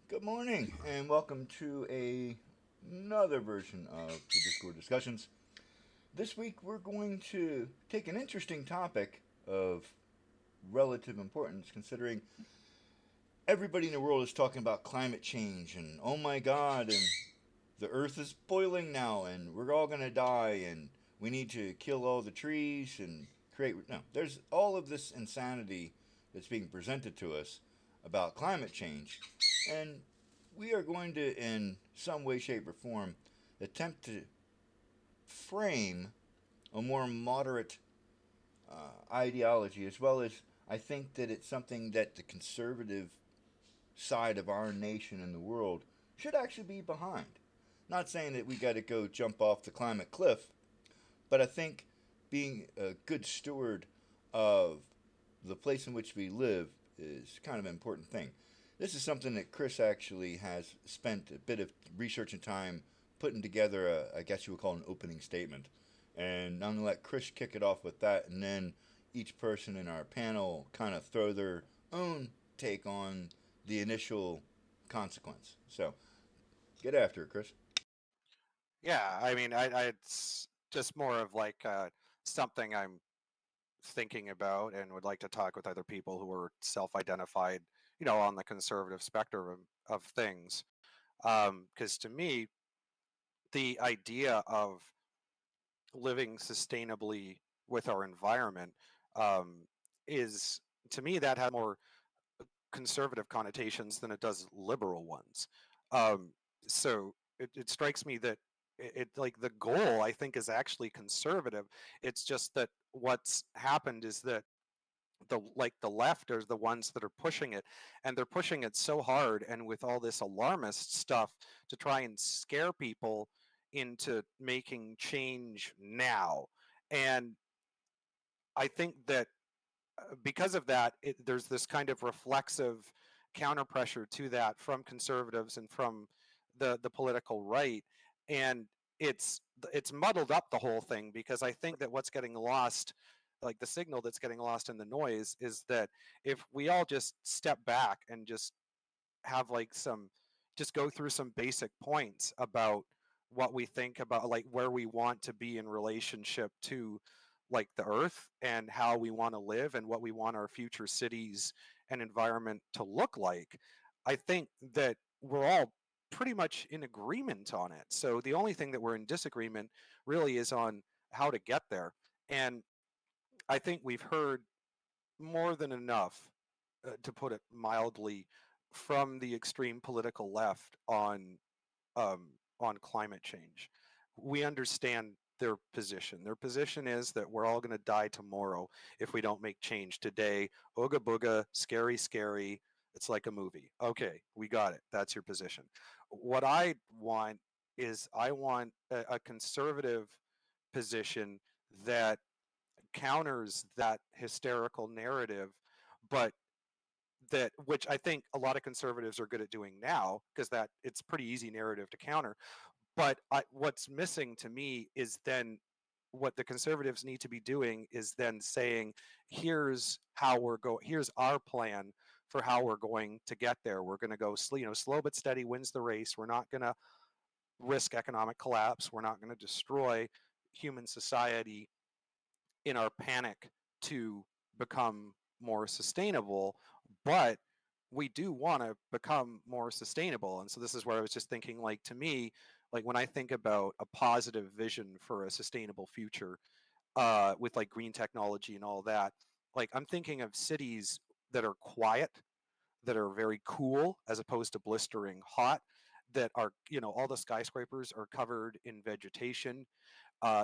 Good morning, and welcome to another version of the Discord discussions. This week, we're going to take an interesting topic of relative importance, considering everybody in the world is talking about climate change and oh my god, and the earth is boiling now, and we're all going to die, and we need to kill all the trees and create. No, there's all of this insanity that's being presented to us about climate change, and we are going to, in some way, shape, or form, attempt to frame a more moderate ideology, as well as I think that it's something that the conservative side of our nation and the world should actually be behind. Not saying that we got to go jump off the climate cliff, but I think being a good steward of the place in which we live is kind of an important thing. This is something that Chris actually has spent a bit of research and time putting together, I guess you would call an opening statement. And I'm going to let Chris kick it off with that, and then each person in our panel kind of throw their own take on the initial consequence. So get after it, Chris. Yeah, it's just more of like something I'm thinking about and would like to talk with other people who are self-identified, on the conservative spectrum of things. Because to me, the idea of living sustainably with our environment um, is, to me, that has more conservative connotations than it does liberal ones. Um, so it strikes me that like the goal I think is actually conservative. It's just that what's happened is that the left are the ones that are pushing it, and they're pushing it so hard and with all this alarmist stuff to try and scare people into making change now. And I think that because of that, there's this kind of reflexive counter pressure to that from conservatives and from the political right, and it's it's muddled up the whole thing because I think that what's getting lost, like the signal that's getting lost in the noise, is that if we all just step back and just have like some just go through some basic points about what we think about like where we want to be in relationship to like the earth and how we want to live and what we want our future cities and environment to look like, I think that we're all pretty much in agreement on it. So the only thing that we're in disagreement really is on how to get there. And I think we've heard more than enough, to put it mildly, from the extreme political left um, on climate change. We understand their position. Their position is that we're all going to die tomorrow if we don't make change today. Ooga booga, scary, scary. It's like a movie. Okay, we got it. That's your position. What I want is I want a conservative position that counters that hysterical narrative, but that which I think a lot of conservatives are good at doing now because that it's pretty easy narrative to counter. But what's missing to me is then what the conservatives need to be doing is then saying, here's how we're going. Here's our plan for how we're going to get there. We're going to go, slow but steady wins the race. We're not going to risk economic collapse. We're not going to destroy human society in our panic to become more sustainable, but we do want to become more sustainable. And so this is where I was just thinking, like, to me, like when I think about a positive vision for a sustainable future, with like green technology and all that, like I'm thinking of cities that are quiet, that are very cool as opposed to blistering hot, that are, all the skyscrapers are covered in vegetation.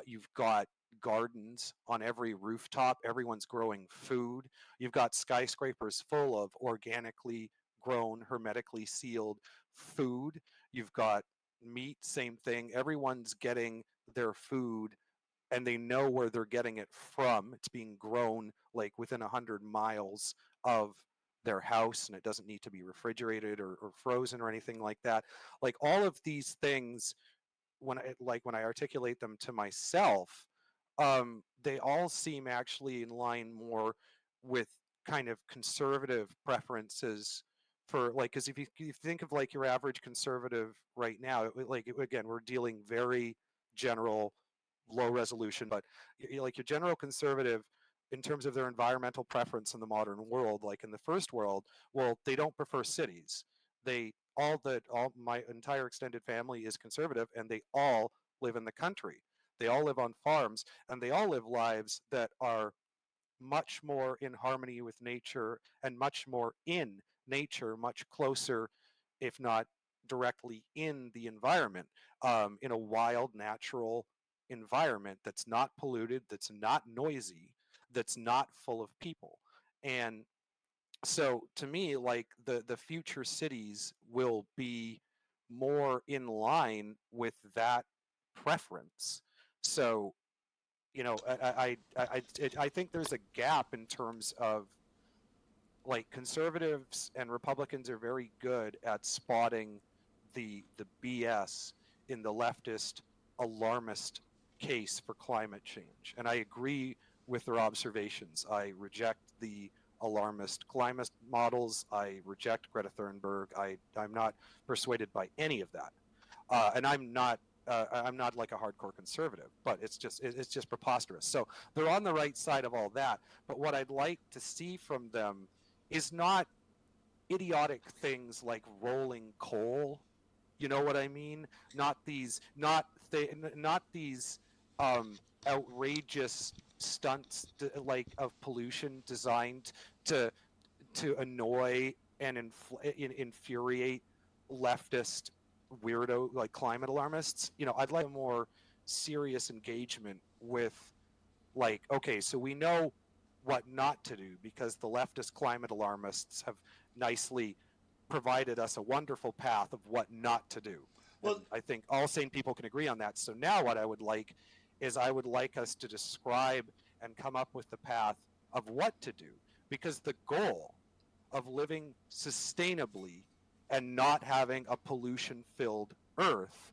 You've got gardens on every rooftop. Everyone's growing food. You've got skyscrapers full of organically grown, hermetically sealed food. You've got meat, same thing. Everyone's getting their food and they know where they're getting it from. It's being grown like within 100 miles of their house, and it doesn't need to be refrigerated or frozen or anything like that. Like all of these things, when I articulate them to myself, they all seem actually in line more with kind of conservative preferences for like, because if you think of like your average conservative right now, again, we're dealing very general, low resolution, but like your general conservative in terms of their environmental preference in the modern world, like in the first world, well, they don't prefer cities. They all my entire extended family is conservative, and they all live in the country. They all live on farms, and they all live lives that are much more in harmony with nature and much more in nature, much closer, if not directly in the environment, in a wild, natural environment that's not polluted, that's not noisy, that's not full of people. And so to me, like the future cities will be more in line with that preference. So I think there's a gap in terms of like conservatives and Republicans are very good at spotting the BS in the leftist alarmist case for climate change. And I agree with their observations. I reject the alarmist climate models. I reject Greta Thunberg. I'm not persuaded by any of that. And I'm not like a hardcore conservative, but it's just preposterous. So they're on the right side of all that. But what I'd like to see from them is not idiotic things like rolling coal. You know what I mean? Not these outrageous stunts like of pollution designed to annoy and infuriate leftist weirdo like climate alarmists. I'd like a more serious engagement with, like, okay, so we know what not to do because the leftist climate alarmists have nicely provided us a wonderful path of what not to do. Well, And I think all sane people can agree on that. So now what I would like is I would like us to describe and come up with the path of what to do, because the goal of living sustainably and not having a pollution-filled Earth,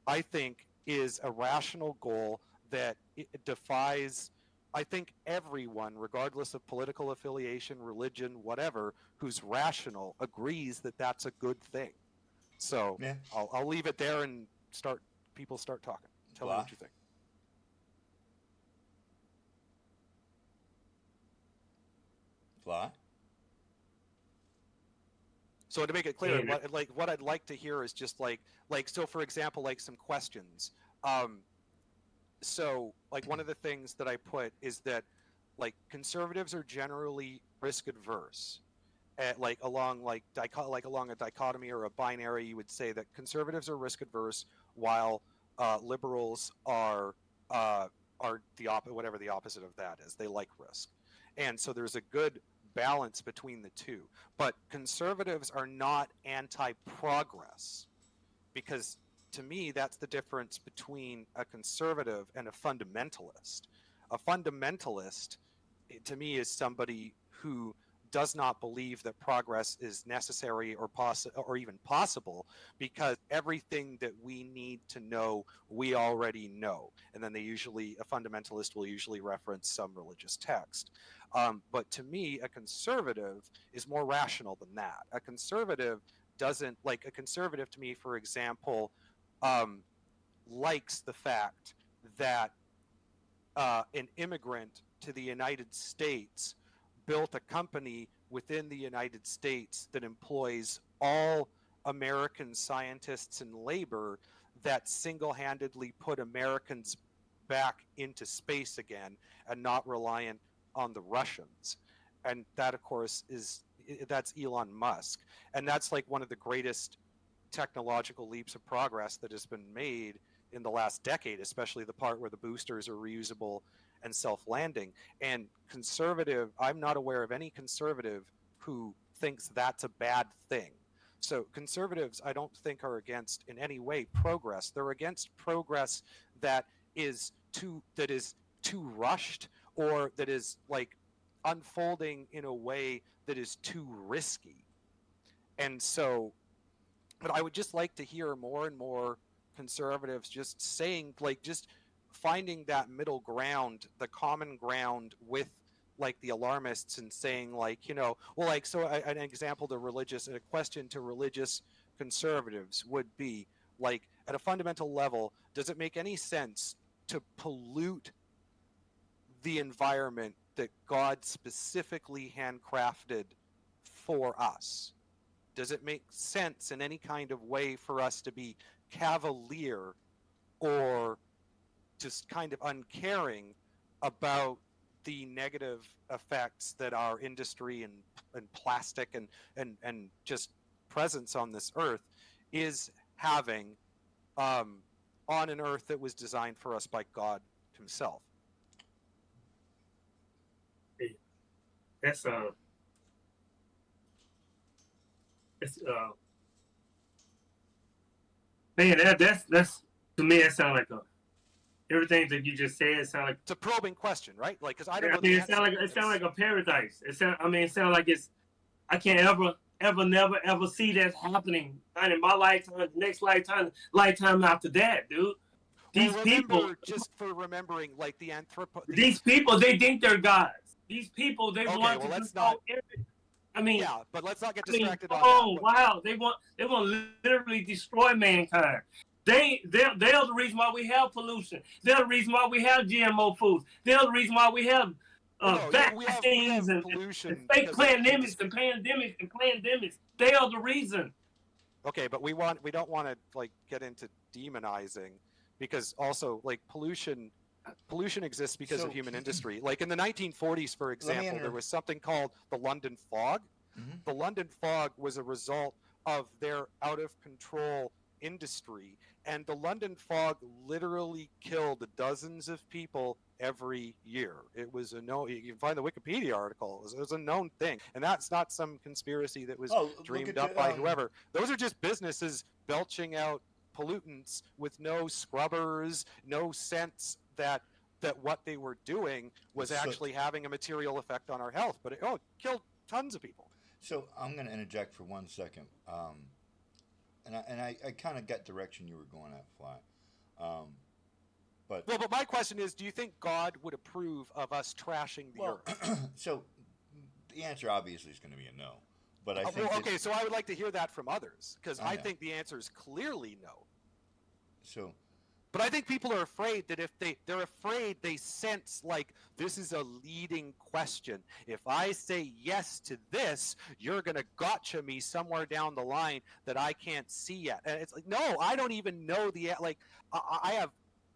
I think, is a rational goal that it defies, I think, everyone, regardless of political affiliation, religion, whatever, who's rational, agrees that that's a good thing. So yeah. I'll leave it there and people start talking. Tell me what you think. Fly. So to make it clear, what I'd like to hear is just so for example, like some questions. So like one of the things that I put is that like conservatives are generally risk adverse. Like along a dichotomy or a binary, you would say that conservatives are risk adverse, while liberals are the whatever the opposite of that is. They like risk, and so there's a good balance between the two. But conservatives are not anti-progress, because to me that's the difference between a conservative and a fundamentalist. A fundamentalist, to me, is somebody who does not believe that progress is necessary or even possible, because everything that we need to know we already know. And then a fundamentalist will usually reference some religious text. But to me, a conservative is more rational than that. A conservative to me, for example, likes the fact that an immigrant to the United States built a company within the United States that employs all American scientists and labor, that single-handedly put Americans back into space again and not reliant on the Russians. And that, of course, that's Elon Musk. And that's like one of the greatest technological leaps of progress that has been made in the last decade, especially the part where the boosters are reusable and self-landing. And I'm not aware of any conservative who thinks that's a bad thing. So conservatives, I don't think, are against in any way progress. They're against progress that is too rushed, or that is like unfolding in a way that is too risky. And so, but I would just like to hear more and more conservatives just saying, like, just finding that middle ground, the common ground with like the alarmists and saying like, you know, well, like, so an example to religious, a question to religious conservatives would be like, at a fundamental level, does it make any sense to pollute the environment that God specifically handcrafted for us? Does it make sense in any kind of way for us to be cavalier or just kind of uncaring about the negative effects that our industry and plastic and just presence on this earth is having on an earth that was designed for us by God himself? That's it's man, that's to me that sounds like a everything that you just said sound like It's a probing question, right? Like, because I don't I know mean the it answer. sound like a paradise. It sound like it's I can't ever see that happening. Not in my lifetime, next lifetime after that, dude. These Well, people, remember, just for remembering, like these people, they think they're gods. These people, they Okay, want well, to let's control not. everything. I mean, Yeah, but let's not get I mean, distracted on oh that. wow, they want literally destroy mankind. They're the reason why we have pollution. They're the reason why we have GMO foods. They're the reason why we have Well, no, yeah, we vaccines have and pollution fake because of pandemics and pandemics. They are the reason. Okay, but we don't want to like get into demonizing, because also like pollution exists because So- of human industry. Like in the 1940s, for example, there was something called the London Fog. Mhm. The London Fog was a result of their out of control industry, and the London Fog literally killed dozens of people every year. It was a known, you can find the Wikipedia article, it was a known thing, and that's not some conspiracy that was Oh, look dreamed at up the, by whoever. Those are just businesses belching out pollutants with no scrubbers, no sense that what they were doing was So- actually having a material effect on our health. But it killed tons of people. So I'm going to interject for 1 second, and I kind of got direction you were going at, Fly. But Well, but my question is, do you think God would approve of us trashing the earth? so the answer obviously is going to be a no. But I think Well, that- okay, so I would like to hear that from others, because I I know. think the answer is clearly no. so But I think people are afraid that if they're afraid, they sense like this is a leading question. If I say yes to this, you're gonna gotcha me somewhere down the line that I can't see yet. And it's like, no, I don't even know I have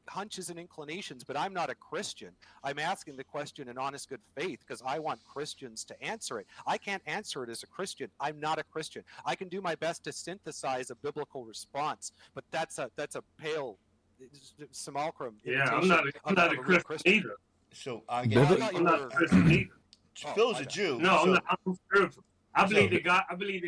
hunches and inclinations, but I'm not a Christian. I'm asking the question in honest good faith because I want Christians to answer it. I can't answer it as a Christian. I'm not a Christian. I can do my best to synthesize a biblical response, but that's a pale simulacrum. Yeah, I'm not a real Christian either. so I Well, I guess thought you I'm not were. a Christian either. Phil's I a know. Jew. No, so, I'm spiritual. I So- believe that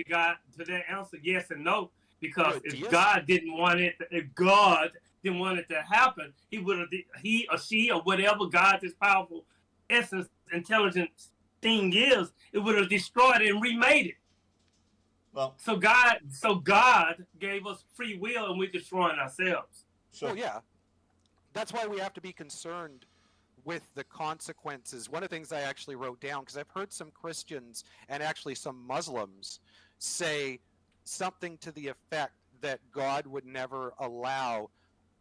God to that answer yes and no, because You're a if deist? God didn't want it to happen, he or she or whatever God's this powerful essence, intelligence thing is, it would have destroyed it and remade it. Well, So God gave us free will and we're destroying ourselves. so Well, yeah. That's why we have to be concerned with the consequences. One of the things I actually wrote down, because I've heard some Christians and actually some Muslims say something to the effect that God would never allow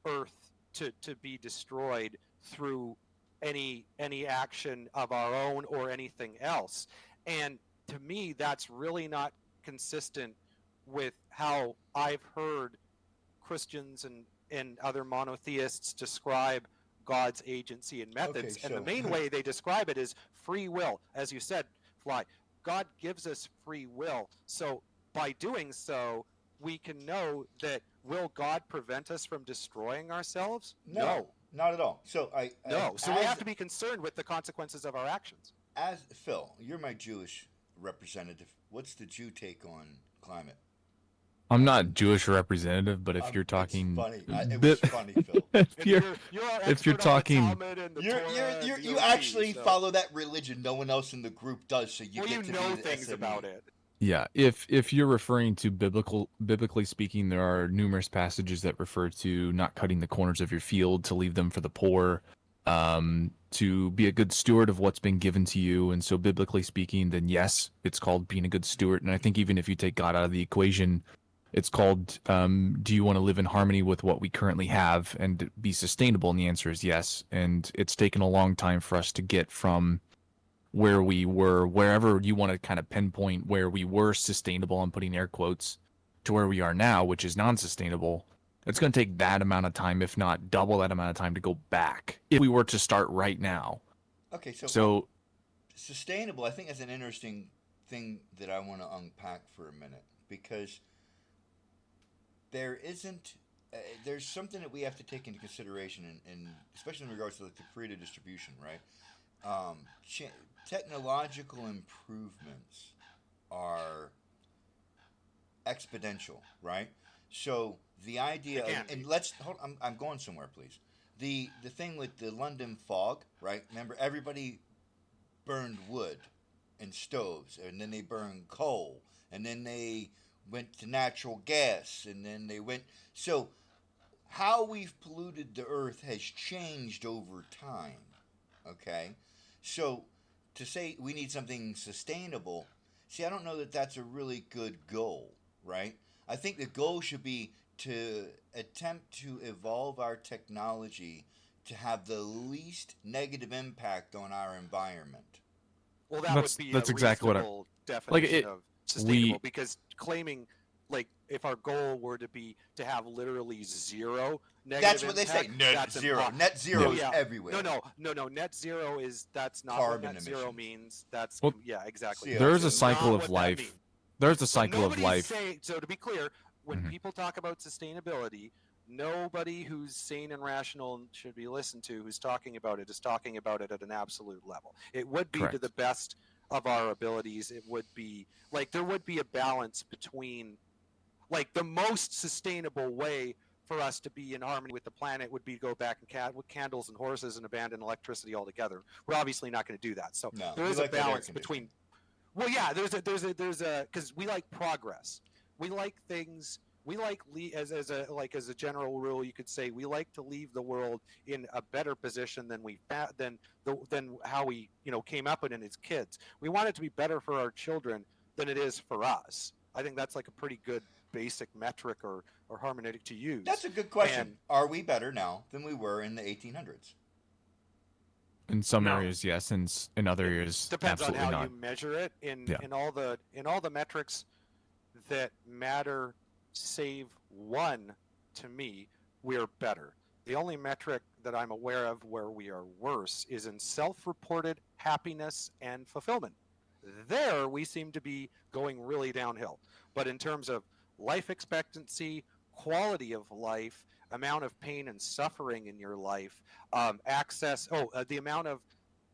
Earth to be destroyed through any action of our own or anything else. And to me, that's really not consistent with how I've heard Christians and other monotheists describe God's agency and methods. Okay, and the so- main way they describe it is free will. As you said, Fly, God gives us free will. So by doing so, we can know that will God prevent us from destroying ourselves? no, not at all. So No. So we as- have to be concerned with the consequences of our actions. As Phil, you're my Jewish representative. What's the Jew take on climate? I'm not Jewish representative, but if you're talking, it's funny. It was funny, Phil. if And you're our if you're expert on the talking- Talmud and the Torah and You DOT, actually so- follow that religion. No one else in the group does. So you Well, get you to know be the things SME. about it. yeah, if you're referring to biblically speaking, there are numerous passages that refer to not cutting the corners of your field to leave them for the poor. to be a good steward of what's been given to you. And so, biblically speaking, then yes, it's called being a good steward. And I think even if you take God out of the equation, it's called, do you want to live in harmony with what we currently have and be sustainable? And the answer is yes. And it's taken a long time for us to get from where we were, wherever you want to kind of pinpoint where we were sustainable, I'm putting air quotes, to where we are now, which is non-sustainable. It's going to take that amount of time, if not double that amount of time, to go back if we were to start right now. Okay, So sustainable, I think, is an interesting thing that I want to unpack for a minute, because there isn't. There's something that we have to take into consideration, and especially in regards to like the creative distribution, right? Technological improvements are exponential, right? So the idea of, and let's hold. I'm going somewhere, please. The thing with the London fog, right? Remember, everybody burned wood and stoves, and then they burned coal, and then they went to natural gas, and then they went. So how we've polluted the earth has changed over time. Okay, so to say we need something sustainable, see, I don't know that that's a really good goal, right? I think the goal should be to attempt to evolve our technology to have the least negative impact on our environment. Well, that That's- would be that's a exactly what I- reasonable definition it- of sustainable, we- because claiming, like, if our goal were to have literally zero negative That's what they say. impact, Net that's zero. impo- Net zero No, is yeah. everywhere. No. Net zero that's not Carbon what net zero emissions. means. That's Well, yeah, exactly. CO2. there is a Not cycle what of that life. means. There's a So cycle of nobody's life. saying, so to be clear, when Mhm. people talk about sustainability, nobody who's sane and rational and should be listened to who's talking about it is talking about it at an absolute level. It would be to Correct. the best of our abilities. It would be like there would be a balance between, like, the most sustainable way for us to be in harmony with the planet would be to go back and with candles and horses and abandon electricity altogether. We're obviously not going to do that. So No, there we is like a that air balance conditioning. between. Well, yeah, there's a because we like progress. We like things. We like as a general rule, you could say we like to leave the world in a better position than than how we came up in it as kids. We want it to be better for our children than it is for us. I think that's like a pretty good basic metric or hermeneutic to use. That's a good question. And- Are we better now than we were in the 1800s? In some No. areas, yes. In other areas, Depends on absolutely how not. you measure it in Yeah. in all the metrics that matter, save one. To me, we're better. The only metric that I'm aware of where we are worse is in self-reported happiness and fulfillment. There we seem to be going really downhill. But in terms of life expectancy, quality of life, amount of pain and suffering in your life, the amount of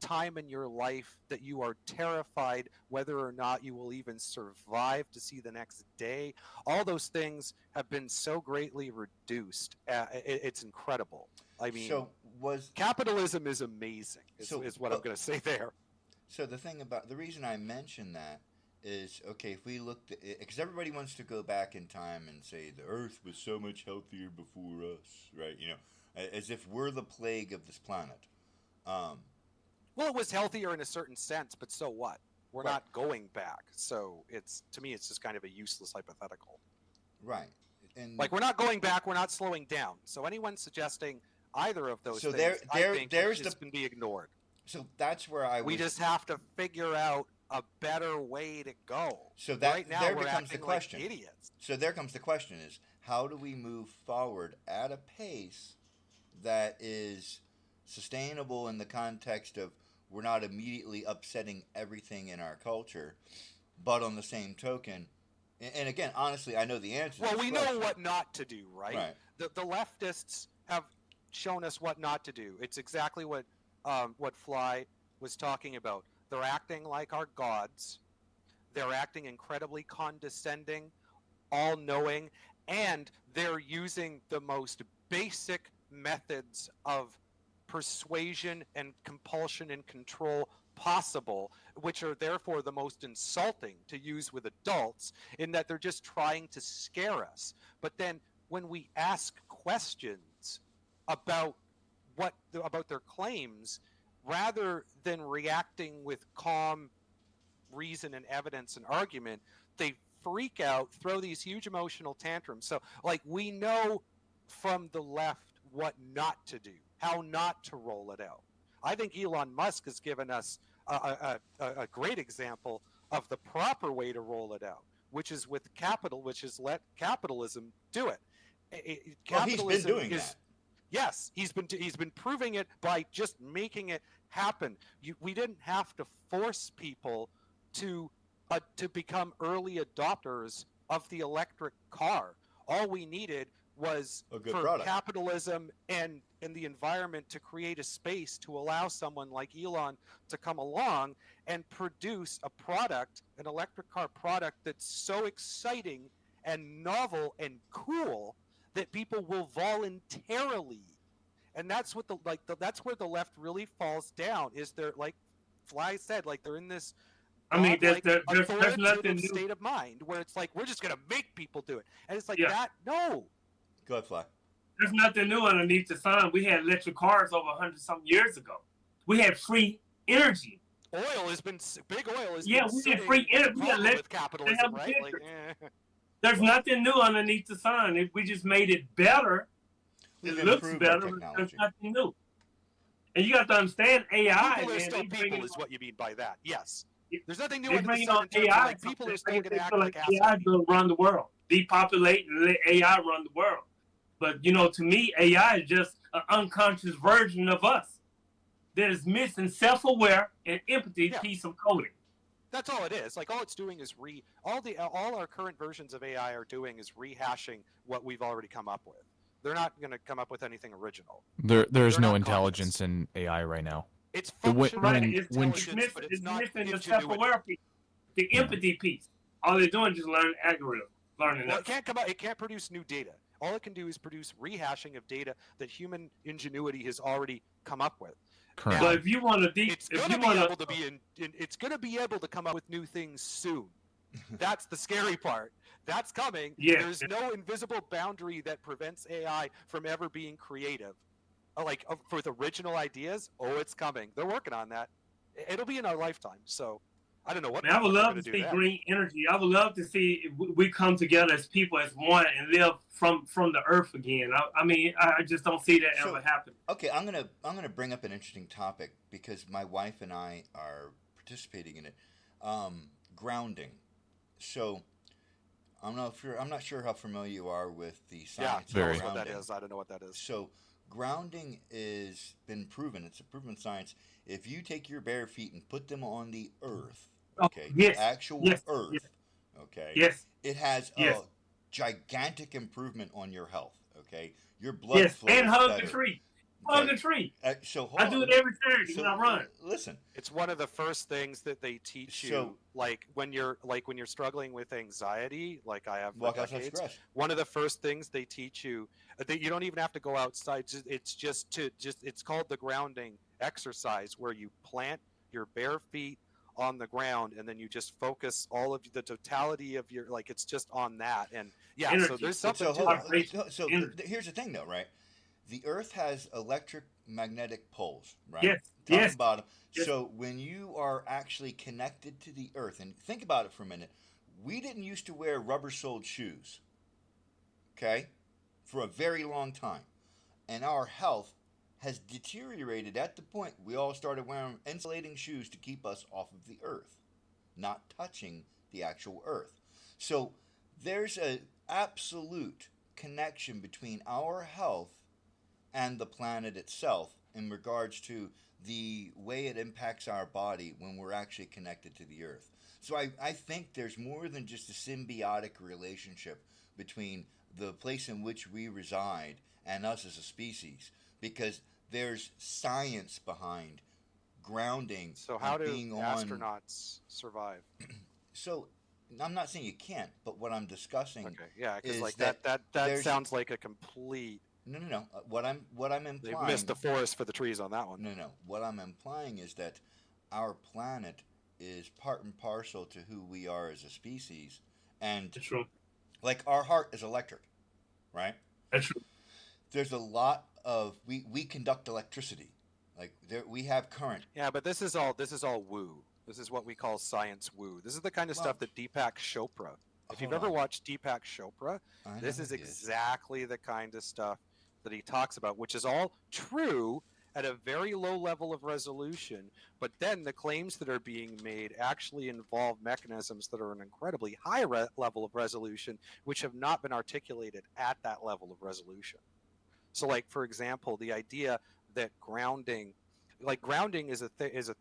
time in your life that you are terrified whether or not you will even survive to see the next day, all those things have been so greatly reduced. It's incredible. I mean, So capitalism is amazing, is what I'm but- going to say there. So the reason I mention that is, okay, if we looked at it, because everybody wants to go back in time and say the Earth was so much healthier before us, right? As if we're the plague of this planet. Well, it was healthier in a certain sense, but so what? We're Right. not going back. So to me, it's just kind of a useless hypothetical. Right. And Like, we're not going back, we're not slowing down. So anyone suggesting either of those So things, I think there's is can be ignored. so that's where I We was. just have to figure out a better way to go. So that right now, there we're becomes the acting question. like idiots. So there comes the question: is how do we move forward at a pace that is sustainable in the context of we're not immediately upsetting everything in our culture, but on the same token, and again, honestly, I know the answer. Well, to this we know question. what not to do, right? Right. The leftists have shown us what not to do. It's exactly what Fly was talking about. They're acting like our gods. They're acting incredibly condescending, all-knowing, and they're using the most basic methods of persuasion and compulsion and control possible, which are therefore the most insulting to use with adults, in that they're just trying to scare us. But then when we ask questions about about their claims, rather than reacting with calm reason and evidence and argument, they freak out, throw these huge emotional tantrums. So, like, we know from the left what not to do, how not to roll it out. I think Elon Musk has given us a great example of the proper way to roll it out, which is with capital, which is let capitalism do it. Well, he's been doing that. Yes, he's been proving it by just making it happen. We didn't have to force people to become early adopters of the electric car. All we needed was for product. capitalism and the environment to create a space to allow someone like Elon to come along and produce a product, an electric car product that's so exciting and novel and cool that people will voluntarily. And that's what that's where the left really falls down. Is they're, like Fly said, like they're in this I mean, there's authoritative nothing new. state of mind where it's like, we're just gonna make people do it, and it's like Yeah. that. No, Go ahead, Fly. There's nothing new underneath the sun. We had electric cars over 100-something years ago. We had free energy. big oil has been Yeah, we had free energy. We had with capitalism, right? Like, There's nothing new underneath the sun. We just made it better. We've It looks improved our better, but there's technology. nothing new. And you got to understand AI. people are man, still they people, bringing is what you mean by that. Yes, Yeah. there's nothing new They under the bring sun. on in terms of, AI. like, people are still They going to act feel like AI assholes. will run the world. Depopulate and let AI run the world. But, to me, AI is just an unconscious version of us that is missing self-aware and empathy Yeah. piece of coding. That's all it is. Like, all it's doing is all our current versions of AI are doing is rehashing what we've already come up with. They're not going to come up with anything original. There's They're no not intelligence in AI right now. It's The way- functional Right? when- It's intelligence, but it's not missing the ingenuity. self-aware piece, the empathy piece. All they're doing is just learning algorithm, learning Well, that. it can't come out. It can't produce new data. All it can do is produce rehashing of data that human ingenuity has already come up with. Currently. But if you want to It's going to be able to be it's going to be able to come up with new things soon. That's the scary part. That's coming. Yeah. There's no invisible boundary that prevents AI from ever being creative. For the original ideas, it's coming. They're working on that. It'll be in our lifetime. So I don't know what. Man, I would they're love gonna to do see then. green energy. I would love to see we come together as people, as one, and live from the earth again. I mean, I just don't see that So- ever happen. Okay, I'm gonna bring up an interesting topic because my wife and I are participating in it. Grounding. So I'm not sure how familiar you are with the Yeah, science Very. of what that grounding. is. I don't know what that is. So grounding is been proven. It's a proven science. If you take your bare feet and put them on the earth, okay, yes, the actual yes, earth, yes. okay, Yes, it has yes. a gigantic improvement on your health. Okay, your blood yes, flow and is hug better. the tree. Hug Okay. the tree. So hold I do on. it every Saturday So when I run. listen. It's one of the first things that they teach you, So- like when you're struggling with anxiety, like I have for Walk outside, decades. scratch. One of the first things they teach you that you don't even have to go outside. It's called the grounding exercise, where you plant your bare feet on the ground and then you just focus all of the totality of your, like, it's just on that. And yeah, so Energy. there's But something so to hold it. on. Vibration. So Energy. here's the thing, though, right? The Earth has electromagnetic poles, right? Yes, Top yes, and bottom. yes. So when you are actually connected to the Earth, and think about it for a minute, we didn't used to wear rubber-soled shoes, okay, for a very long time, and our health has deteriorated at the point we all started wearing insulating shoes to keep us off of the Earth, not touching the actual Earth. So there's an absolute connection between our health and the planet itself in regards to the way it impacts our body when we're actually connected to the earth. So I think there's more than just a symbiotic relationship between the place in which we reside and us as a species, because there's science behind grounding. So how and do being on. astronauts survive? So I'm not saying you can't, but what I'm discussing. Okay, yeah, because is like that that there's- sounds like a complete. No. What I'm implying. They missed the forest for the trees on that one. No. What I'm implying is that our planet is part and parcel to who we are as a species, and That's true. like our heart is electric, right? That's true. there's a lot of we conduct electricity, like there we have current. Yeah, but this is all woo. This is what we call science woo. This is the kind of Well, stuff that Deepak Chopra. If you've hold ever on. watched Deepak Chopra, I this know is he is. exactly the kind of stuff that he talks about, which is all true at a very low level of resolution. But then the claims that are being made actually involve mechanisms that are an incredibly high level of resolution, which have not been articulated at that level of resolution. So, like for example, the idea that grounding is a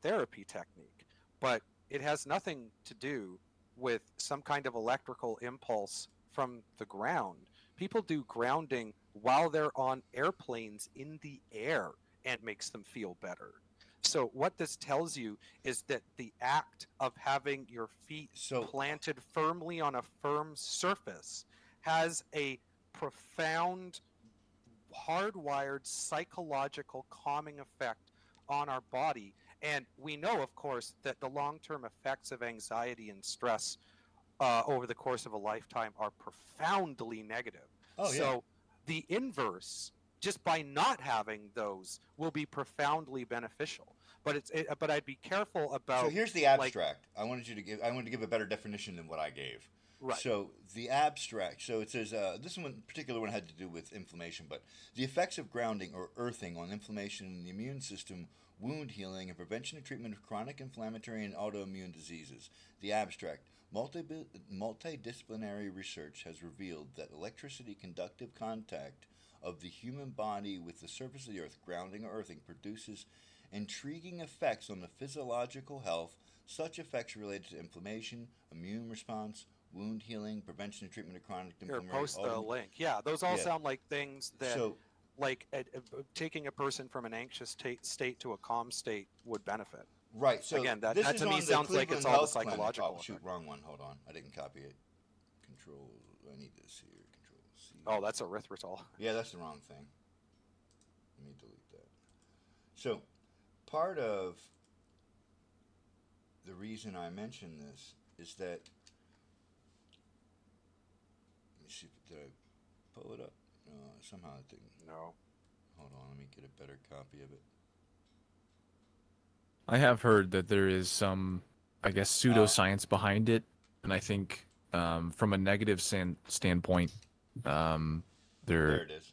therapy technique, but it has nothing to do with some kind of electrical impulse from the ground. People do grounding while they're on airplanes in the air and makes them feel better. So what this tells you is that the act of having your feet planted firmly on a firm surface has a profound hardwired psychological calming effect on our body. And we know, of course, that the long-term effects of anxiety and stress over the course of a lifetime are profoundly negative. Oh, yeah. So the inverse, just by not having those, will be profoundly beneficial. But but I'd be careful about. So here's the abstract. I wanted to give a better definition than what I gave. Right. So the abstract. So it says this one particular one had to do with inflammation, but the effects of grounding or earthing on inflammation in the immune system, wound healing, and prevention and treatment of chronic inflammatory and autoimmune diseases. The abstract. Multidisciplinary research has revealed that electricity conductive contact of the human body with the surface of the earth, grounding or earthing, produces intriguing effects on the physiological health. Such effects related to inflammation, immune response, wound healing, prevention and treatment of chronic inflammatory. Here, post the link. Yeah, those all sound like things that, taking a person from an anxious state to a calm state would benefit. Right. So again, that this to me sounds like it's all the psychological. Oh, shoot, wrong one. Hold on, I didn't copy it. Control. I need this here. Control C. Oh, that's erythritol. Yeah, that's the wrong thing. Let me delete that. So, part of the reason I mention this is that. Let me see. Did I pull it up? Somehow it didn't. No. Hold on. Let me get a better copy of it. I have heard that there is some, I guess, pseudoscience behind it, and I think from a negative standpoint, There it is.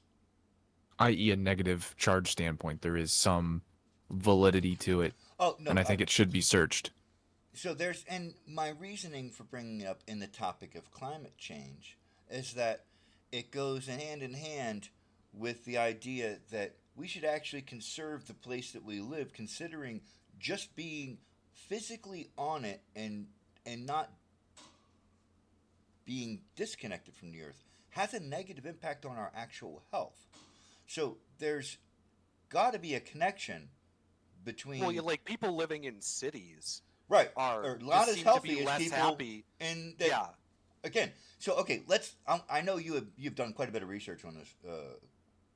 i.e. a negative charge standpoint, there is some validity to it. Oh no! And I think it should be searched. So and my reasoning for bringing it up in the topic of climate change is that it goes hand in hand with the idea that we should actually conserve the place that we live, considering just being physically on it and not being disconnected from the earth has a negative impact on our actual health. So there's got to be a connection between. Well, people living in cities, right, are not as healthy as people happy. in that. Yeah. Again, so okay, let's. I know you've done quite a bit of research on this,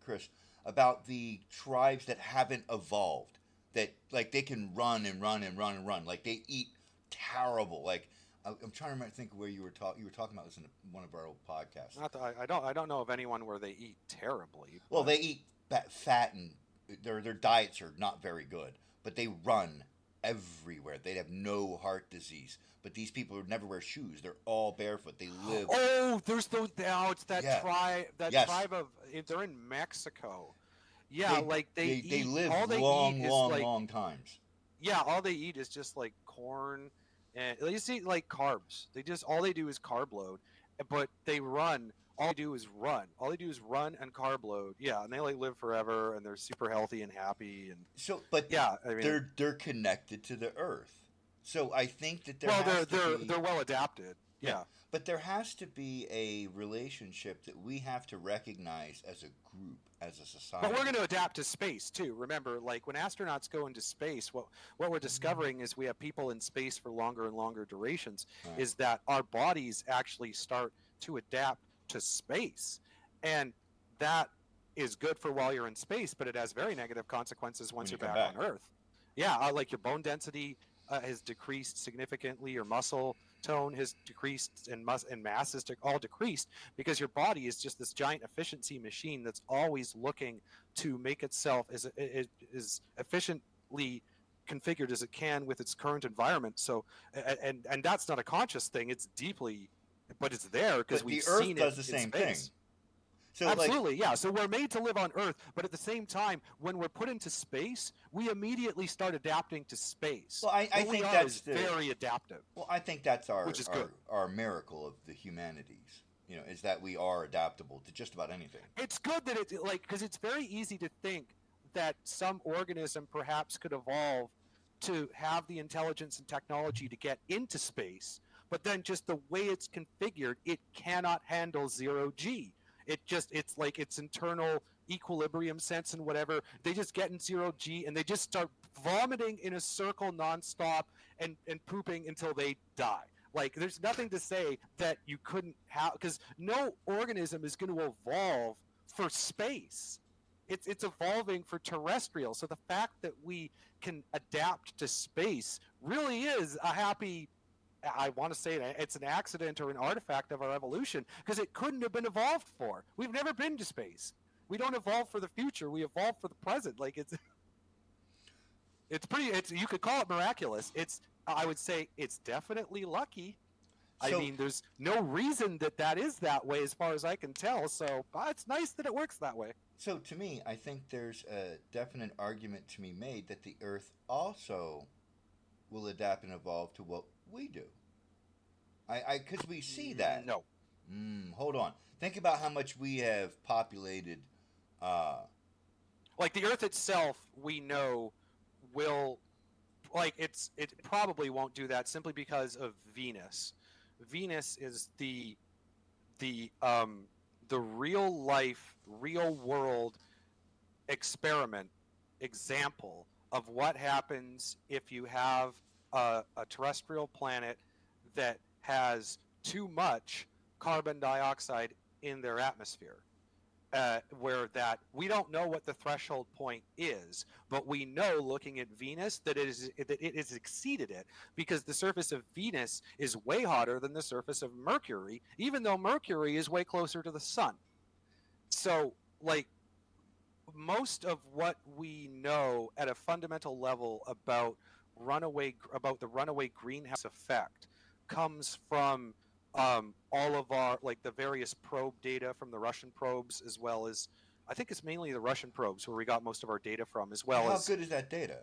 Chris, about the tribes that haven't evolved. That they can run and run and run and run. Like they eat terrible. Like I'm trying to think where you were talking. You were talking about this in one of our old podcasts. I don't know of anyone where they eat terribly. Well, they eat fat and their diets are not very good. But they run everywhere. They have no heart disease. But these people never wear shoes. They're all barefoot. They live. Oh, there's those. Oh, it's that tribe. That tribe of. They're in Mexico. Yeah, they live long times. Yeah, all they eat is just like corn, and they just eat like carbs. All they do is carb load, but they run. All they do is run. All they do is run and carb load. Yeah, and they live forever, and they're super healthy and happy. And so, but yeah, I mean, they're connected to the earth. So I think that they're well adapted. Yeah. But there has to be a relationship that we have to recognize as a group, as a society. But we're going to adapt to space too. Remember, when astronauts go into space, what we're discovering is we have people in space for longer and longer durations. Right. Is that our bodies actually start to adapt to space, and that is good for while you're in space, but it has very negative consequences once you're back on Earth. Yeah, like your bone density has decreased significantly, your muscle tone has decreased and mass is all decreased because your body is just this giant efficiency machine that's always looking to make itself as efficiently configured as it can with its current environment. So, and that's not a conscious thing; it's deeply, but it's there because But we've the Earth seen does it the in same thing. space. So Absolutely, yeah. So we're made to live on Earth, but at the same time, when we're put into space, we immediately start adapting to space. Well, I What we think are that's is the very adaptive. well, I think that's Which is good. our miracle of the humanities. You know, is that we are adaptable to just about anything. It's good that it's like because it's very easy to think that some organism perhaps could evolve to have the intelligence and technology to get into space, but then just the way it's configured, it cannot handle 0G. It's like its internal equilibrium sense and whatever. They just get in 0G and they just start vomiting in a circle nonstop and pooping until they die. Like, there's nothing to say that you couldn't have, because no organism is going to evolve for space. It's evolving for terrestrial. So the fact that we can adapt to space really is a happy, I want to say it's an accident or an artifact of our evolution, because it couldn't have been evolved for. We've never been to space. We don't evolve for the future. We evolve for the present. Like, you could call it miraculous. I would say it's definitely lucky. I mean, there's no reason that is that way as far as I can tell. So it's nice that it works that way. So to me, I think there's a definite argument to be made that the Earth also will adapt and evolve to what we do. Because we see that. No. Hold on. Think about how much we have populated. Like the Earth itself, we know will, like it probably won't do that simply because of Venus. Venus is the real life, real world example of what happens if you have a terrestrial planet that has too much carbon dioxide in their atmosphere. Where that we don't know what the threshold point is, but we know looking at Venus that it has exceeded it, because the surface of Venus is way hotter than the surface of Mercury, even though Mercury is way closer to the sun. So, like, most of what we know at a fundamental level about the runaway greenhouse effect comes from all of our, like, the various probe data from the Russian probes, as well as, I think it's mainly the Russian probes where we got most of our data from, as well as. How good is that data?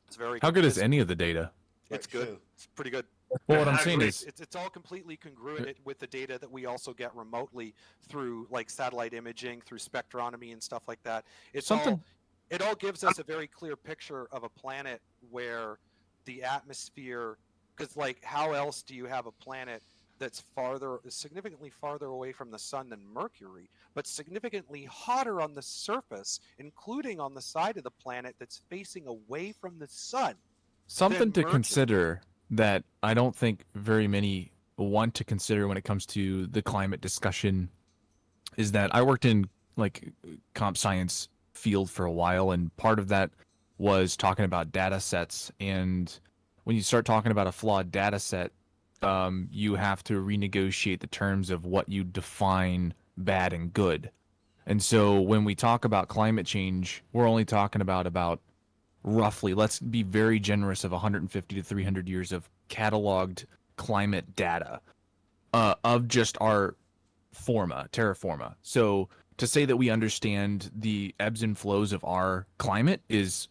It's very. How good is any of the data? It's good. So, It's pretty good. Well, what I'm I saying agree. is, It's all completely congruent with the data that we also get remotely through, like, satellite imaging, through spectronomy and stuff like that. It all gives us a very clear picture of a planet where the atmosphere, because, like, how else do you have a planet that's significantly farther away from the sun than Mercury, but significantly hotter on the surface, including on the side of the planet that's facing away from the sun? something to Mercury. consider that I don't think very many want to consider when it comes to the climate discussion is that I worked in, like, comp science field for a while, and part of that was talking about data sets. And when you start talking about a flawed data set, you have to renegotiate the terms of what you define bad and good. And so when we talk about climate change, we're only talking about roughly, let's be very generous, of 150 to 300 years of cataloged climate data of just our terra forma. So to say that we understand the ebbs and flows of our climate is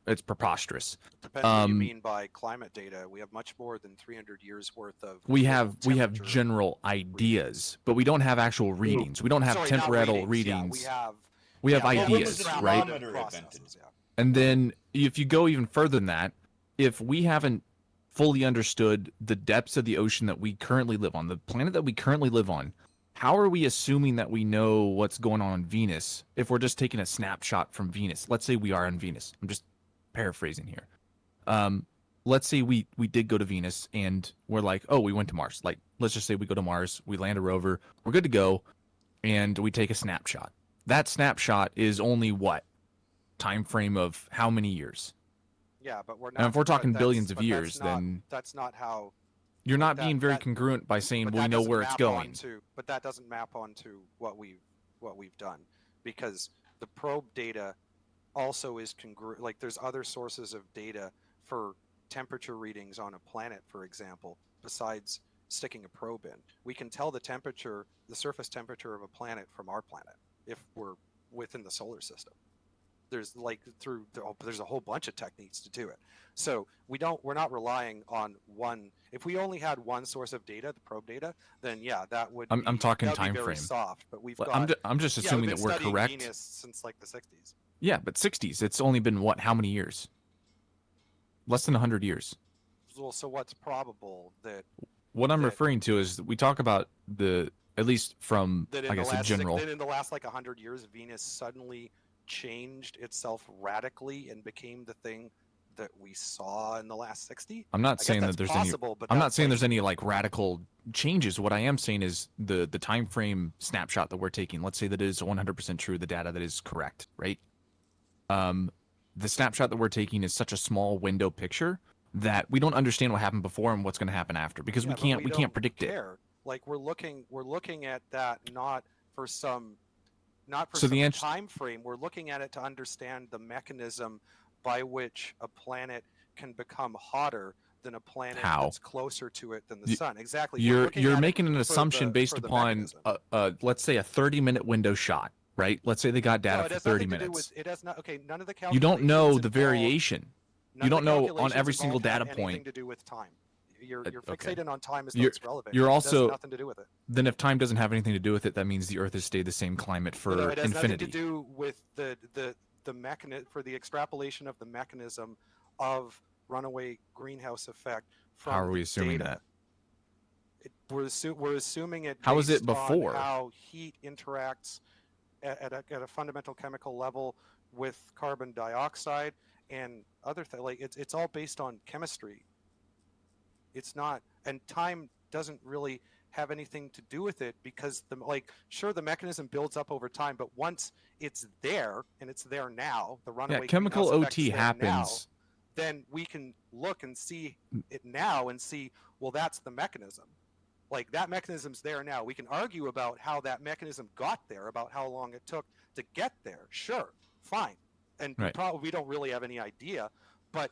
it's preposterous. Depends what you mean by climate data. We have much more than 300 years worth of. We have temperature. general ideas, but we don't have actual readings. We don't have Sorry, not temporal readings. readings. Yeah, We have when ideas, was the right? thermometer invented? Yeah. And then if you go even further than that, if we haven't fully understood the depths of the ocean that we currently live on, the planet that we currently live on, how are we assuming that we know what's going on Venus if we're just taking a snapshot from Venus? Let's say we are on Venus. I'm just paraphrasing here. Let's say we did go to Venus and we're like, oh, we went to Mars. Like, let's just say we go to Mars, we land a rover, we're good to go, and we take a snapshot. That snapshot is only what? Time frame of how many years? Yeah, but we're not. And if we're talking but billions of but years, that's not, then that's not how You're Like not being very that, congruent by saying but we that know doesn't where it's map going. onto. But that doesn't map onto what we've done, because the probe data also is congruent. Like there's other sources of data for temperature readings on a planet, for example, besides sticking a probe in. We can tell the temperature, the surface temperature of a planet from our planet if we're within the solar system. There's like there's a whole bunch of techniques to do it. So we're not relying on one. If we only had one source of data, the probe data, then yeah, that would I'm talking that would be time very frame. soft. But we've Like, got I'm just we've assuming been that we're studying correct. Venus since like the 60s. Yeah, but 60s. It's only been what? How many years? Less than 100 years. Well, so what's probable that What I'm that- referring to is we talk about at least from, that in I the guess, a last general. that in the last like 100 years, Venus suddenly changed itself radically and became the thing that we saw in the last 60? I'm not I guess saying that that's there's possible, any. but I'm not that's saying like, there's any like radical changes. What I am saying is the time frame snapshot that we're taking. Let's say that it is 100% true, the data that is correct, right? The snapshot that we're taking is such a small window picture that we don't understand what happened before and what's going to happen after because yeah, we but can't don't predict it. care. Like we're looking at that not for some So the answer- time frame. We're looking at it to understand the mechanism by which a planet can become hotter than a planet How? that's closer to it than the You- sun. Exactly. We're looking You're at it making an for assumption the- based for the upon mechanism. let's say a 30-minute window shot, right? Let's say they got data No, it for has 30 nothing to do minutes. with it. Has not okay. None of the You don't know calculations the involved- variation. none You of don't the know on calculations every single involved have data point. anything to do with time. You're Okay. fixated on time as though You're- it's relevant. you're It also- has nothing to do with it. Then if time doesn't have anything to do with it, that means the Earth has stayed the same climate for No, it has infinity. nothing to do with the mechanism for the extrapolation of the mechanism of runaway greenhouse effect from How are we the assuming data. We're assuming it. How was it based on before? How heat interacts at a fundamental chemical level with carbon dioxide and other things. Like it's all based on chemistry. It's not, and time doesn't really have anything to do with it because the mechanism builds up over time, but once it's there and it's there now, the runaway Yeah, chemical greenhouse effect OT is there now, happens. then we can look and see it now and see, well, that's the mechanism. Like that mechanism's there now. We can argue about how that mechanism got there, about how long it took to get there. Sure, fine, and Right. probably we don't really have any idea, but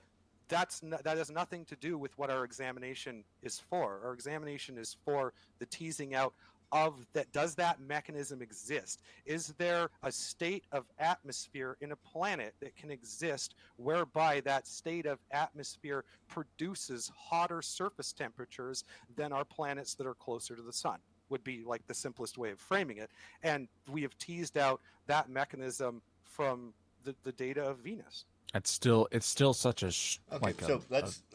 that has nothing to do with what our examination is for. Our examination is for the teasing out of that. Does that mechanism exist? Is there a state of atmosphere in a planet that can exist whereby that state of atmosphere produces hotter surface temperatures than our planets that are closer to the sun? Would be like the simplest way of framing it. And we have teased out that mechanism from the data of Venus. It's still such a Okay, so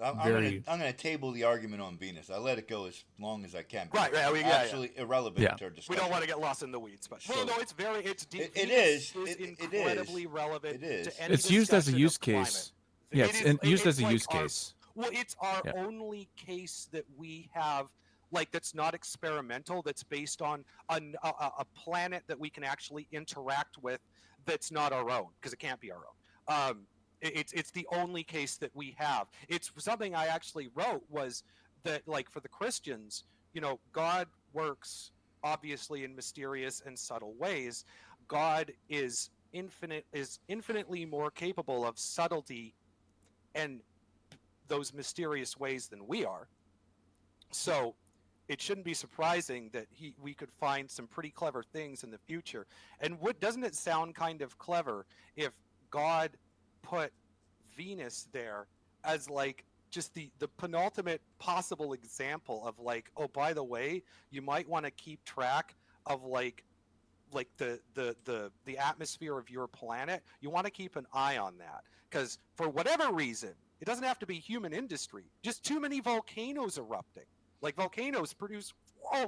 I'm gonna table the argument on Venus. I let it go as long as I can. Right, yeah, absolutely irrelevant Yeah. to our discussion. We don't want to get lost in the weeds, but So- it's deep. It Venus is. It incredibly is. relevant. It is. To any It's used as a discussion use of climate. case. Yeah, It it's is- used as a like use our- case. Well, it's our Yeah. only case that we have, like that's not experimental. That's based on a planet that we can actually interact with. That's not our own because it can't be our own. It's the only case that we have. It's something I actually wrote was that, like, for the Christians, God works obviously in mysterious and subtle ways. God is infinitely more capable of subtlety and those mysterious ways than we are. So it shouldn't be surprising that we could find some pretty clever things in the future. And doesn't it sound kind of clever if God put Venus there as like just the penultimate possible example of like, oh, by the way, you might want to keep track of like the atmosphere of your planet. You want to keep an eye on that because for whatever reason, it doesn't have to be human industry, just too many volcanoes erupting. Like volcanoes produce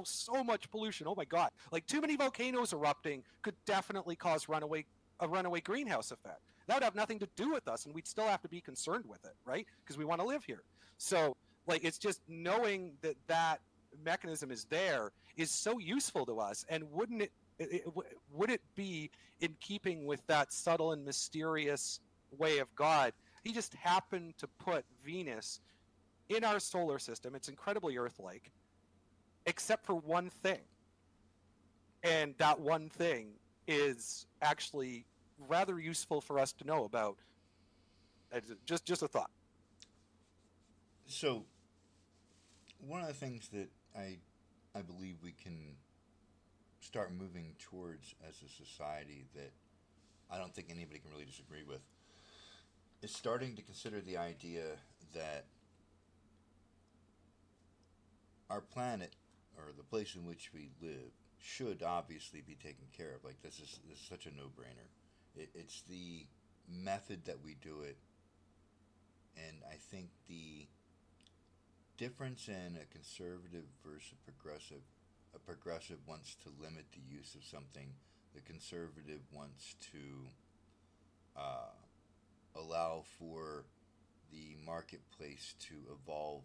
so much pollution. Oh my God. Like too many volcanoes erupting could definitely cause a runaway greenhouse effect. That would have nothing to do with us and we'd still have to be concerned with it, right? Because we want to live here. So like it's just knowing that mechanism is there is so useful to us. And would it be in keeping with that subtle and mysterious way of God? He just happened to put Venus in our solar system. It's incredibly Earth-like, except for one thing. And that one thing is actually rather useful for us to know about. Just a thought. So, one of the things that I believe we can start moving towards as a society that I don't think anybody can really disagree with is starting to consider the idea that our planet or the place in which we live should obviously be taken care of. Like this is such a no-brainer. It's the method that we do it, and I think the difference in a conservative versus a progressive wants to limit the use of something. The conservative wants to allow for the marketplace to evolve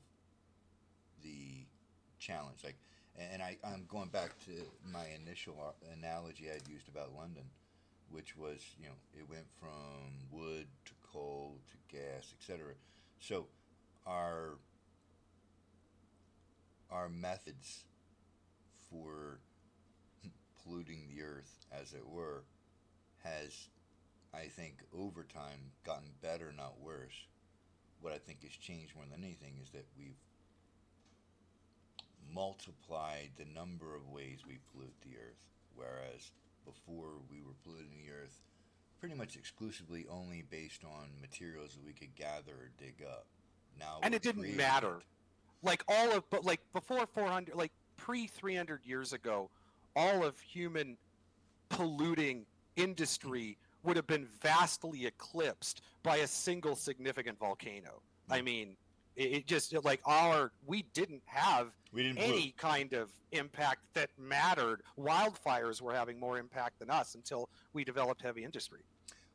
the challenge. Like, and I'm going back to my initial analogy I'd used about London, which was, it went from wood to coal to gas, etc. So our methods for polluting the earth, as it were, has, I think, over time gotten better, not worse. What I think has changed more than anything is that we've multiplied the number of ways we pollute the earth, whereas before we were polluting the earth pretty much exclusively only based on materials that we could gather or dig up. Now And we're it didn't creating matter. it. Like but like before 400, like pre 300 years ago, all of human polluting industry would have been vastly eclipsed by a single significant volcano. I mean, it just like we didn't have We didn't any kind of impact that mattered. Wildfires were having more impact than us until we developed heavy industry.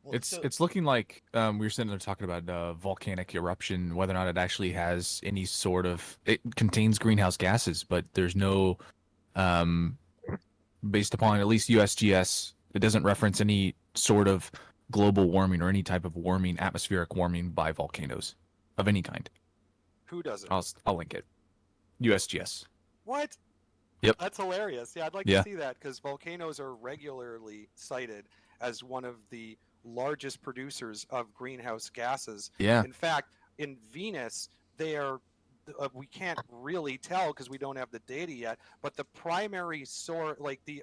Well, It's looking like we were sitting there talking about volcanic eruption, whether or not it actually has any sort of, it contains greenhouse gases, but there's no, based upon at least USGS, it doesn't reference any sort of global warming or any type of warming, atmospheric warming by volcanoes of any kind. Who doesn't? I'll link it. USGS. What? Yep. That's hilarious. Yeah, I'd like Yeah. to see that because volcanoes are regularly cited as one of the largest producers of greenhouse gases. Yeah. In fact, in Venus, they are. We can't really tell because we don't have the data yet. But the primary source, like the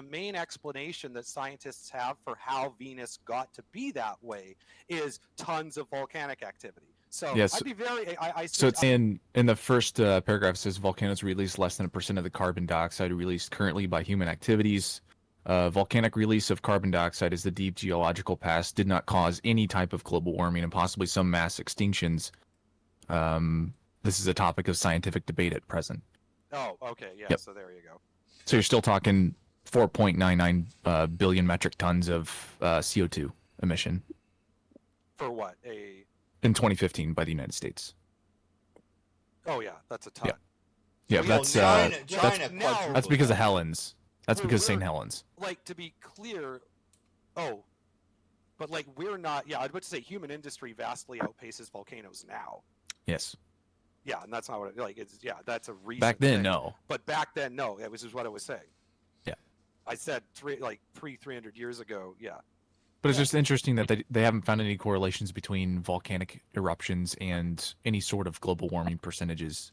main explanation that scientists have for how Venus got to be that way, is tons of volcanic activity. So Yes. I'd be very. So it's in the first paragraph, it says volcanoes release less than 1% of the carbon dioxide released currently by human activities. Volcanic release of carbon dioxide as the deep geological past did not cause any type of global warming and possibly some mass extinctions. This is a topic of scientific debate at present. Oh, okay, yeah. Yep. So there you go. So you're still talking 4.99 billion metric tons of CO2 emission For what? in 2015 by the United States. Oh yeah, that's a ton. Yeah, Well, that's China now- quadrupled that's because that. of Helens. That's because St. We're- Helens. Like, to be clear, but like we're not. Yeah, I was about to say human industry vastly outpaces volcanoes now. Yes. Yeah, and that's not what it like. It's that's a recent Back then, thing. no. But back then, no. It was just what I was saying. Yeah. I said pre 300 years ago. Yeah. But it's just interesting that they haven't found any correlations between volcanic eruptions and any sort of global warming percentages.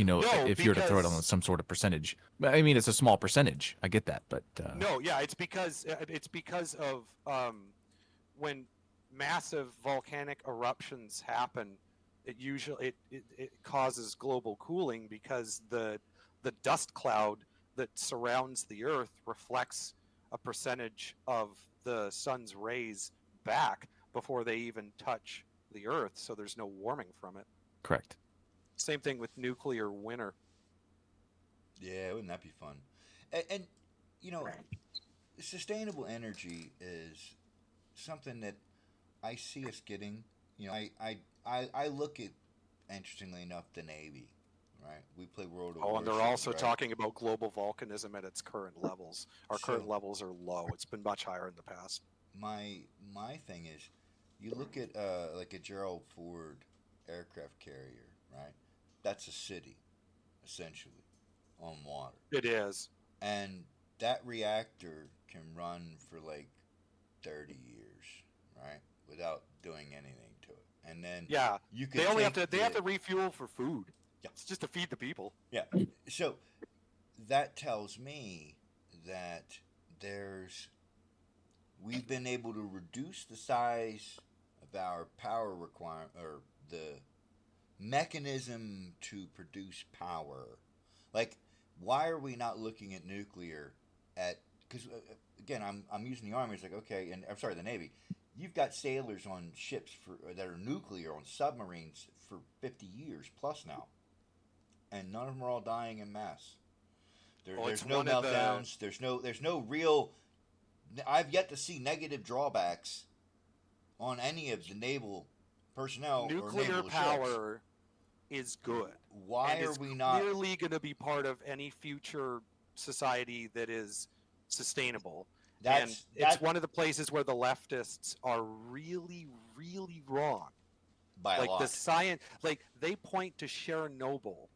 No, if you were to throw it on because- some sort of percentage. I mean, it's a small percentage. I get that, but No, yeah, it's because of when massive volcanic eruptions happen, it causes global cooling because the dust cloud that surrounds the Earth reflects a percentage of the sun's rays back before they even touch the Earth, so there's no warming from it. correct. Same thing with nuclear winter. Yeah, wouldn't that be fun? And sustainable energy is something that I see us getting. I look at, interestingly enough, the Navy. Right, we play World of Oh, and they're Warships, also right? talking about global volcanism at its current levels. Our current So- levels are low. It's been much higher in the past. My thing is, you look at like a Gerald Ford aircraft carrier, right? That's a city, essentially, on water. It is. And that reactor can run for like 30 years, right? Without doing anything to it. And then Yeah. you could They only have take to. They have to refuel for food. Yeah. It's just to feed the people. Yeah. So that tells me that we've been able to reduce the size of our power requirement, or the mechanism to produce power. Like, why are we not looking at nuclear at, because again, I'm using the Army. It's like, okay, and I'm sorry, the Navy. You've got sailors on ships that are nuclear, on submarines for 50 years plus now, and none of them are all dying in mass. There's no meltdowns. There's no real. I've yet to see negative drawbacks on any of the naval personnel or Nuclear naval power is good. Why and are is we not? clearly going to be part of any future society that is sustainable. And it's one of the places where the leftists are really, really wrong. By a like lot. the science, like they point to Chernobyl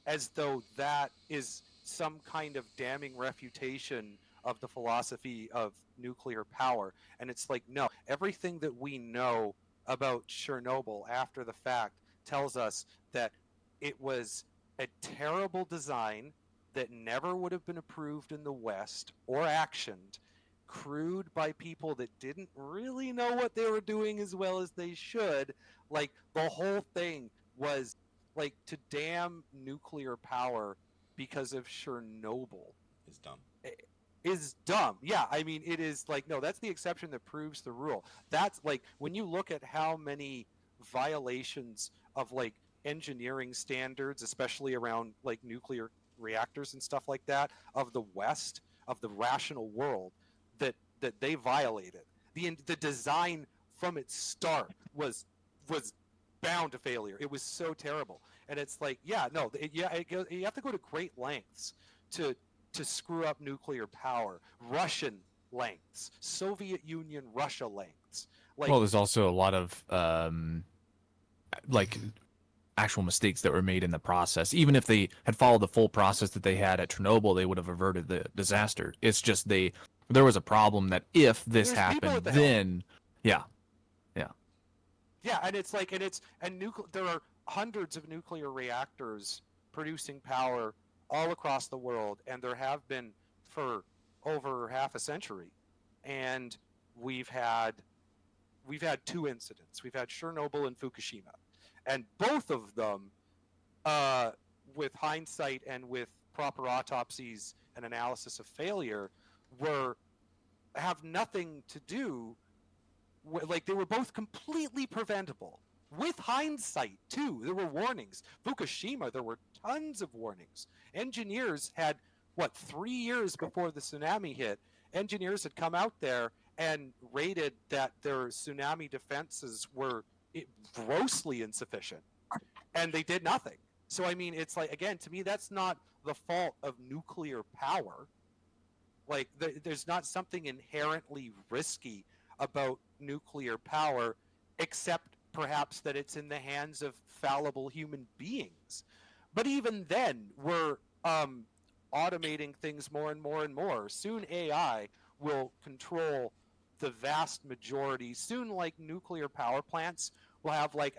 as though that is some kind of damning refutation of the philosophy of nuclear power. And it's like, no, everything that we know about Chernobyl after the fact tells us that it was a terrible design that never would have been approved in the West or actioned, crude by people that didn't really know what they were doing as well as they should. Like, the whole thing was like to damn nuclear power because of Chernobyl It's dumb. Is dumb. Yeah, I mean, it is like, no, that's the exception that proves the rule. That's like, when you look at how many violations of like engineering standards, especially around like nuclear reactors and stuff like that, of the West, of the rational world, that they violated. The design from its start was bound to failure. It was so terrible. And it's like, yeah, no, you have to go to great lengths to screw up nuclear power. Russian lengths, Soviet Union, Russia lengths. Like, well, there's also a lot of like actual mistakes that were made in the process. Even if they had followed the full process that they had at Chernobyl, they would have averted the disaster. It's just there was a problem that if this There's people happened, at the then yeah, and it's like, there are hundreds of nuclear reactors producing power all across the world, and there have been for over half a century. And we've had two incidents. We've had Chernobyl and Fukushima, and both of them, with hindsight and with proper autopsies and analysis of failure, have nothing to do. Like, they were both completely preventable. With hindsight, too, there were warnings. Fukushima, there were tons of warnings. Engineers had, 3 years before the tsunami hit, engineers had come out there and rated that their tsunami defenses were grossly insufficient. And they did nothing. So, I mean, it's like, again, to me, that's not the fault of nuclear power. Like, there's not something inherently risky about nuclear power, except perhaps that it's in the hands of fallible human beings. But even then, we're automating things more and more and more. Soon AI will control the vast majority. Soon, like, nuclear power plants will have like